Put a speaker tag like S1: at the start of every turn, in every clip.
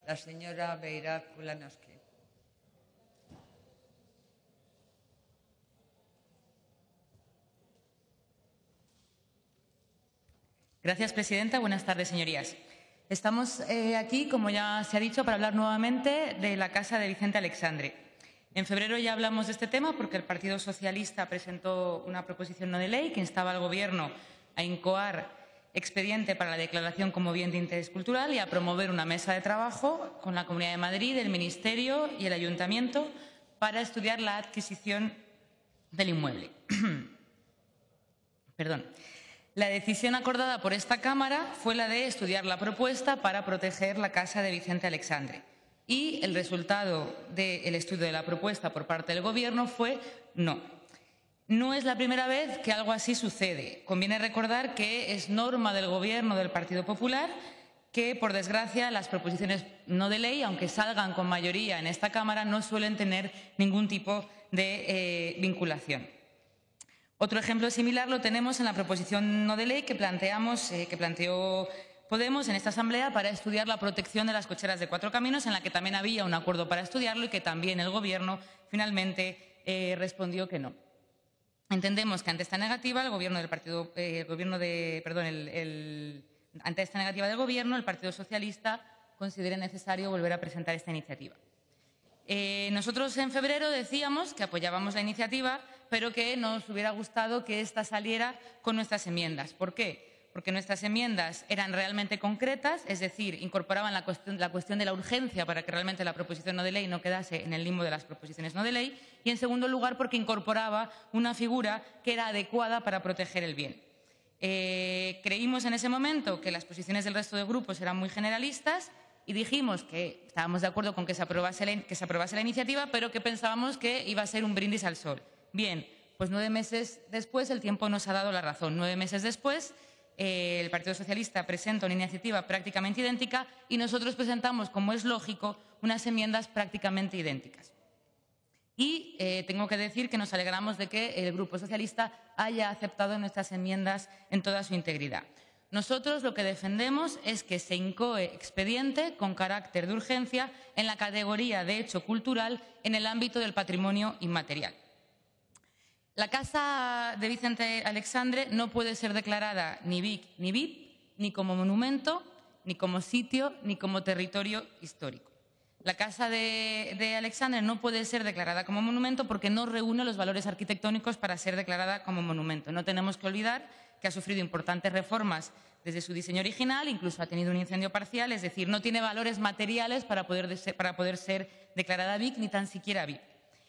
S1: La señora Beirad-Kulanowski.
S2: Gracias, presidenta. Buenas tardes, señorías. Estamos aquí, como ya se ha dicho, para hablar nuevamente de la casa de Vicente Aleixandre. En febrero ya hablamos de este tema porque el Partido Socialista presentó una proposición no de ley que instaba al Gobierno a incoar expediente para la declaración como bien de interés cultural y a promover una mesa de trabajo con la Comunidad de Madrid, el Ministerio y el Ayuntamiento para estudiar la adquisición del inmueble. Perdón. La decisión acordada por esta Cámara fue la de estudiar la propuesta para proteger la casa de Vicente Aleixandre. Y el resultado del estudio de la propuesta por parte del Gobierno fue no. No es la primera vez que algo así sucede. Conviene recordar que es norma del Gobierno del Partido Popular que, por desgracia, las proposiciones no de ley, aunque salgan con mayoría en esta Cámara, no suelen tener ningún tipo de vinculación. Otro ejemplo similar lo tenemos en la proposición no de ley que planteó Podemos en esta Asamblea para estudiar la protección de las cocheras de 4 caminos, en la que también había un acuerdo para estudiarlo y que también el Gobierno finalmente respondió que no. Entendemos que ante esta negativa ante esta negativa del Gobierno, el Partido Socialista considera necesario volver a presentar esta iniciativa. Nosotros en febrero decíamos que apoyábamos la iniciativa, pero que nos hubiera gustado que esta saliera con nuestras enmiendas. ¿Por qué? Porque nuestras enmiendas eran realmente concretas, es decir, incorporaban la cuestión de la urgencia para que realmente la proposición no de ley no quedase en el limbo de las proposiciones no de ley, y en segundo lugar porque incorporaba una figura que era adecuada para proteger el bien. Creímos en ese momento que las posiciones del resto de grupos eran muy generalistas y dijimos que estábamos de acuerdo con que se aprobase la iniciativa, pero que pensábamos que iba a ser un brindis al sol. Bien, pues 9 meses después el tiempo nos ha dado la razón. 9 meses después el Partido Socialista presenta una iniciativa prácticamente idéntica y nosotros presentamos, como es lógico, unas enmiendas prácticamente idénticas. Y tengo que decir que nos alegramos de que el Grupo Socialista haya aceptado nuestras enmiendas en toda su integridad. Nosotros lo que defendemos es que se incoe expediente con carácter de urgencia en la categoría de hecho cultural en el ámbito del patrimonio inmaterial. La casa de Vicente Aleixandre no puede ser declarada ni BIC ni BIP, ni como monumento, ni como sitio, ni como territorio histórico. La casa de Aleixandre no puede ser declarada como monumento porque no reúne los valores arquitectónicos para ser declarada como monumento. No tenemos que olvidar que ha sufrido importantes reformas desde su diseño original, incluso ha tenido un incendio parcial, es decir, no tiene valores materiales para poder ser declarada BIC ni tan siquiera BIP.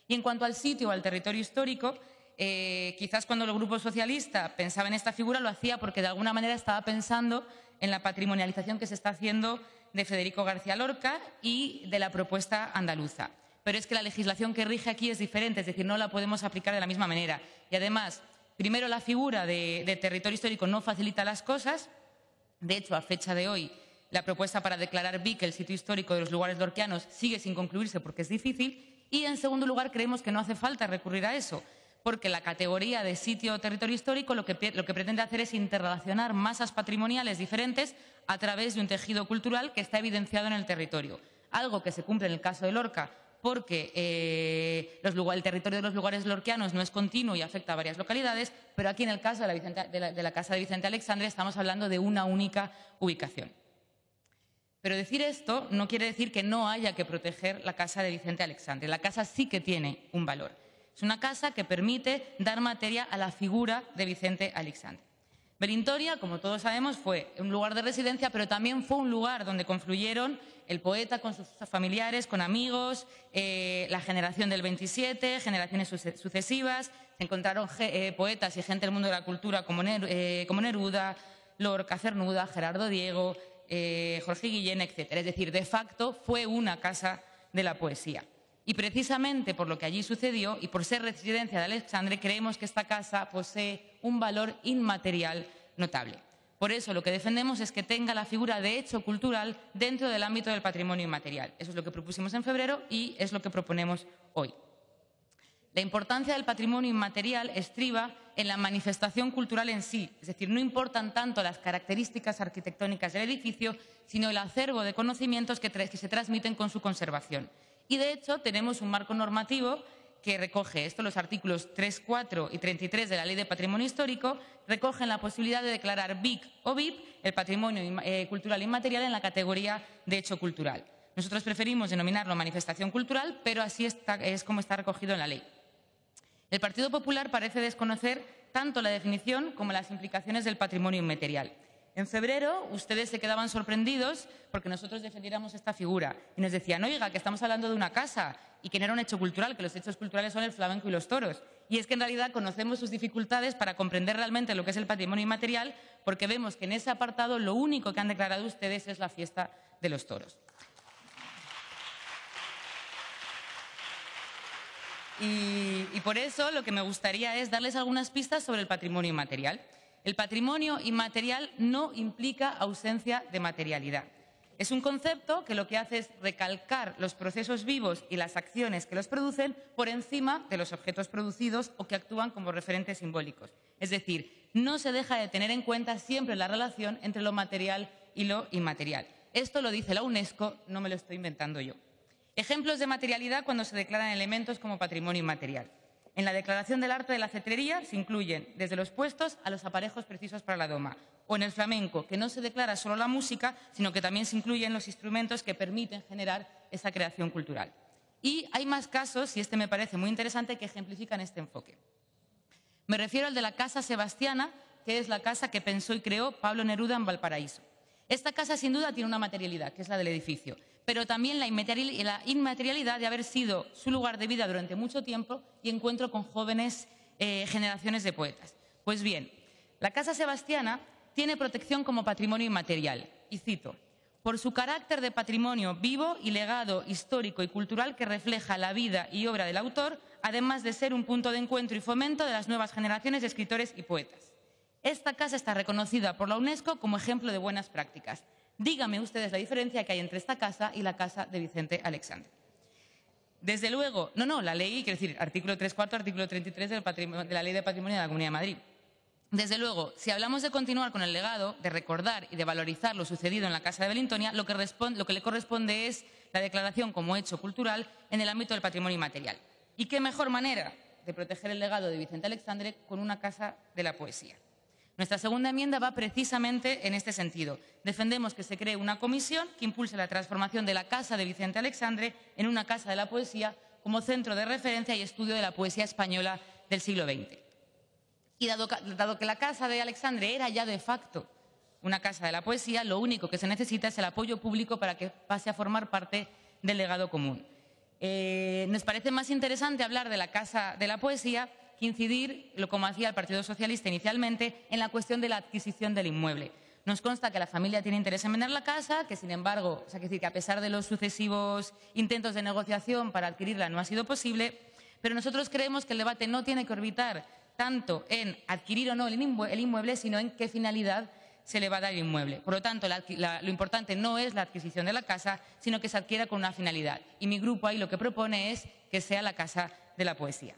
S2: Y en cuanto al sitio o al territorio histórico, quizás cuando el Grupo Socialista pensaba en esta figura lo hacía porque de alguna manera estaba pensando en la patrimonialización que se está haciendo de Federico García Lorca y de la propuesta andaluza. Pero es que la legislación que rige aquí es diferente, es decir, no la podemos aplicar de la misma manera. Y además, primero, la figura de territorio histórico no facilita las cosas. De hecho, a fecha de hoy, la propuesta para declarar BIC el sitio histórico de los lugares lorquianos sigue sin concluirse porque es difícil. Y, en segundo lugar, creemos que no hace falta recurrir a eso, porque la categoría de sitio o territorio histórico lo que pretende hacer es interrelacionar masas patrimoniales diferentes a través de un tejido cultural que está evidenciado en el territorio. Algo que se cumple en el caso de Lorca porque el territorio de los lugares lorquianos no es continuo y afecta a varias localidades, pero aquí en el caso de la casa de Vicente Aleixandre estamos hablando de una única ubicación. Pero decir esto no quiere decir que no haya que proteger la casa de Vicente Aleixandre. La casa sí que tiene un valor. Es una casa que permite dar materia a la figura de Vicente Aleixandre. Belintoria, como todos sabemos, fue un lugar de residencia, pero también fue un lugar donde confluyeron el poeta con sus familiares, con amigos, la generación del 27, generaciones sucesivas. Se encontraron poetas y gente del mundo de la cultura como Neruda, Lorca, Cernuda, Gerardo Diego, Jorge Guillén, etc. Es decir, de facto fue una casa de la poesía. Y precisamente por lo que allí sucedió y por ser residencia de Aleixandre, creemos que esta casa posee un valor inmaterial notable. Por eso lo que defendemos es que tenga la figura de hecho cultural dentro del ámbito del patrimonio inmaterial. Eso es lo que propusimos en febrero y es lo que proponemos hoy. La importancia del patrimonio inmaterial estriba en la manifestación cultural en sí, es decir, no importan tanto las características arquitectónicas del edificio, sino el acervo de conocimientos que se transmiten con su conservación. Y, de hecho, tenemos un marco normativo que recoge esto. Los artículos 3, 4 y 33 de la Ley de Patrimonio Histórico recogen la posibilidad de declarar BIC o BIP el patrimonio cultural inmaterial en la categoría de hecho cultural. Nosotros preferimos denominarlo manifestación cultural, pero así es como está recogido en la ley. El Partido Popular parece desconocer tanto la definición como las implicaciones del patrimonio inmaterial. En febrero ustedes se quedaban sorprendidos porque nosotros defendiéramos esta figura y nos decían, oiga, que estamos hablando de una casa y que no era un hecho cultural, que los hechos culturales son el flamenco y los toros. Y es que en realidad conocemos sus dificultades para comprender realmente lo que es el patrimonio inmaterial, porque vemos que en ese apartado lo único que han declarado ustedes es la fiesta de los toros. Y por eso lo que me gustaría es darles algunas pistas sobre el patrimonio inmaterial. El patrimonio inmaterial no implica ausencia de materialidad. Es un concepto que lo que hace es recalcar los procesos vivos y las acciones que los producen por encima de los objetos producidos o que actúan como referentes simbólicos. Es decir, no se deja de tener en cuenta siempre la relación entre lo material y lo inmaterial. Esto lo dice la UNESCO, no me lo estoy inventando yo. Ejemplos de materialidad cuando se declaran elementos como patrimonio inmaterial. En la declaración del arte de la cetrería se incluyen desde los puestos a los aparejos precisos para la doma. O en el flamenco, que no se declara solo la música, sino que también se incluyen los instrumentos que permiten generar esa creación cultural. Y hay más casos, y este me parece muy interesante, que ejemplifican este enfoque. Me refiero al de la Casa Sebastiana, que es la casa que pensó y creó Pablo Neruda en Valparaíso. Esta casa sin duda tiene una materialidad, que es la del edificio, pero también la inmaterialidad de haber sido su lugar de vida durante mucho tiempo y encuentro con jóvenes generaciones de poetas. Pues bien, la Casa Sebastiana tiene protección como patrimonio inmaterial, y cito, por su carácter de patrimonio vivo y legado histórico y cultural que refleja la vida y obra del autor, además de ser un punto de encuentro y fomento de las nuevas generaciones de escritores y poetas. Esta casa está reconocida por la UNESCO como ejemplo de buenas prácticas. Díganme ustedes la diferencia que hay entre esta casa y la casa de Vicente Aleixandre. Desde luego, la ley, quiero decir, artículo 3.4, artículo 33 de la Ley de Patrimonio de la Comunidad de Madrid. Desde luego, si hablamos de continuar con el legado, de recordar y de valorizar lo sucedido en la Casa de Belintonia, lo que le corresponde es la declaración como hecho cultural en el ámbito del patrimonio inmaterial. ¿Y qué mejor manera de proteger el legado de Vicente Aleixandre con una casa de la poesía? Nuestra segunda enmienda va precisamente en este sentido. Defendemos que se cree una comisión que impulse la transformación de la Casa de Vicente Aleixandre en una casa de la poesía como centro de referencia y estudio de la poesía española del siglo XX. Y dado que la Casa de Aleixandre era ya de facto una casa de la poesía, lo único que se necesita es el apoyo público para que pase a formar parte del legado común. Nos parece más interesante hablar de la Casa de la Poesía que incidir, como hacía el Partido Socialista inicialmente, en la cuestión de la adquisición del inmueble. Nos consta que la familia tiene interés en vender la casa, que sin embargo, que a pesar de los sucesivos intentos de negociación para adquirirla no ha sido posible, pero nosotros creemos que el debate no tiene que orbitar tanto en adquirir o no el inmueble, sino en qué finalidad se le va a dar el inmueble. Por lo tanto, lo importante no es la adquisición de la casa, sino que se adquiera con una finalidad. Y mi grupo ahí lo que propone es que sea la Casa de la Poesía.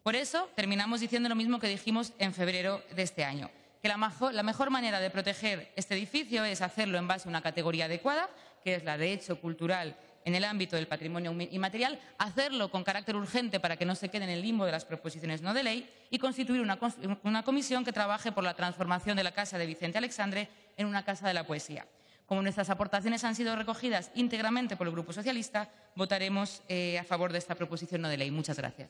S2: Por eso, terminamos diciendo lo mismo que dijimos en febrero de este año, que la mejor manera de proteger este edificio es hacerlo en base a una categoría adecuada, que es la de hecho cultural en el ámbito del patrimonio inmaterial, hacerlo con carácter urgente para que no se quede en el limbo de las proposiciones no de ley y constituir una comisión que trabaje por la transformación de la Casa de Vicente Aleixandre en una Casa de la Poesía. Como nuestras aportaciones han sido recogidas íntegramente por el Grupo Socialista, votaremos a favor de esta proposición no de ley. Muchas gracias.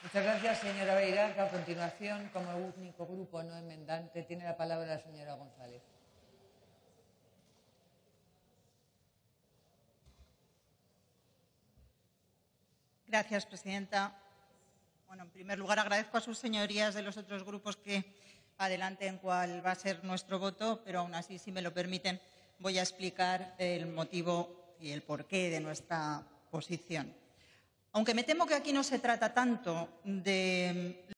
S1: Muchas gracias, señora Beirac. A continuación, como único grupo no enmendante, tiene la palabra la señora González.
S3: Gracias, presidenta. Bueno, en primer lugar, agradezco a sus señorías de los otros grupos que adelanten cuál va a ser nuestro voto, pero aún así, si me lo permiten, voy a explicar el motivo y el porqué de nuestra posición. Aunque me temo que aquí no se trata tanto de